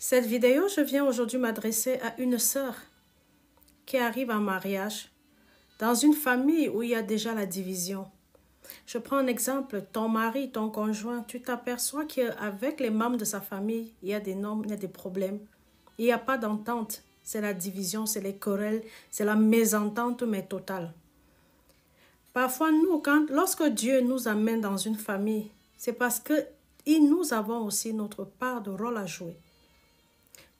Cette vidéo, je viens aujourd'hui m'adresser à une sœur qui arrive en mariage dans une famille où il y a déjà la division. Je prends un exemple, ton mari, ton conjoint, tu t'aperçois qu'avec les membres de sa famille, il y a des normes, il y a des problèmes. Il n'y a pas d'entente, c'est la division, c'est les querelles, c'est la mésentente, mais totale. Parfois, lorsque Dieu nous amène dans une famille, c'est parce que nous avons aussi notre part de rôle à jouer.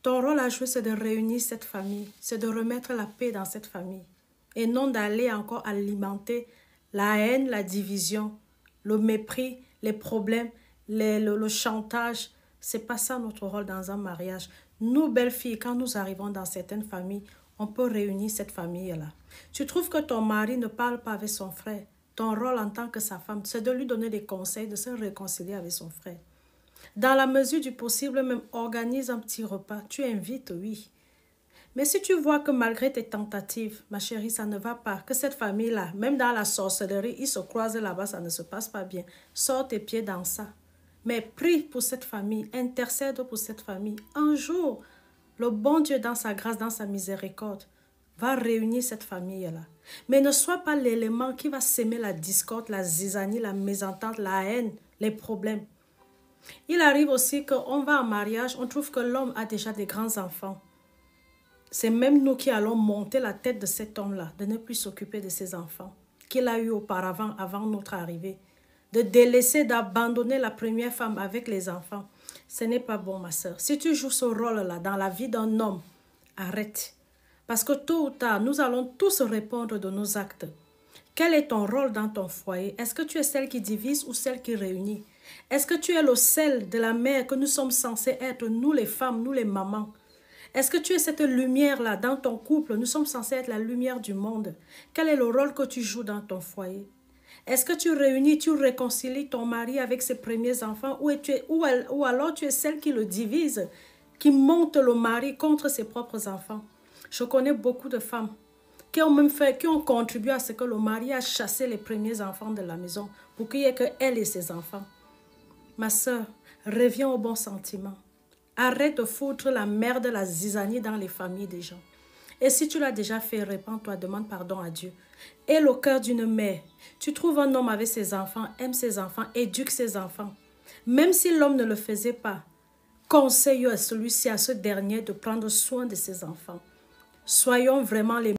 Ton rôle à jouer, c'est de réunir cette famille, c'est de remettre la paix dans cette famille et non d'aller encore alimenter la haine, la division, le mépris, les problèmes, le chantage. Ce n'est pas ça notre rôle dans un mariage. Nous, belles filles, quand nous arrivons dans certaines familles, on peut réunir cette famille-là. Tu trouves que ton mari ne parle pas avec son frère. Ton rôle en tant que sa femme, c'est de lui donner des conseils, de se réconcilier avec son frère. Dans la mesure du possible, même organise un petit repas. Tu invites, oui. Mais si tu vois que malgré tes tentatives, ma chérie, ça ne va pas, que cette famille-là, même dans la sorcellerie, ils se croisent là-bas, ça ne se passe pas bien. Sors tes pieds dans ça. Mais prie pour cette famille, intercède pour cette famille. Un jour, le bon Dieu, dans sa grâce, dans sa miséricorde, va réunir cette famille-là. Mais ne sois pas l'élément qui va s'aimer la discorde, la zizanie, la mésentente, la haine, les problèmes. Il arrive aussi qu'on va en mariage, on trouve que l'homme a déjà des grands enfants. C'est même nous qui allons monter la tête de cet homme-là, de ne plus s'occuper de ses enfants, qu'il a eu auparavant, avant notre arrivée. De délaisser, d'abandonner la première femme avec les enfants. Ce n'est pas bon, ma soeur. Si tu joues ce rôle-là dans la vie d'un homme, arrête. Parce que tôt ou tard, nous allons tous répondre de nos actes. Quel est ton rôle dans ton foyer? Est-ce que tu es celle qui divise ou celle qui réunit? Est-ce que tu es le sel de la mère que nous sommes censés être, nous les femmes, nous les mamans? Est-ce que tu es cette lumière-là dans ton couple? Nous sommes censés être la lumière du monde. Quel est le rôle que tu joues dans ton foyer? Est-ce que tu réunis, tu réconcilies ton mari avec ses premiers enfants ou alors tu es celle qui le divise, qui monte le mari contre ses propres enfants? Je connais beaucoup de femmes qui ont contribué à ce que le mari a chassé les premiers enfants de la maison pour qu'il n'y ait que elle et ses enfants. Ma soeur, reviens au bon sentiment. Arrête de foutre la merde, la zizanie dans les familles des gens. Et si tu l'as déjà fait, répands-toi, demande pardon à Dieu. Et le cœur d'une mère. Tu trouves un homme avec ses enfants, aime ses enfants, éduque ses enfants. Même si l'homme ne le faisait pas, conseille à celui-ci, à ce dernier, de prendre soin de ses enfants. Soyons vraiment les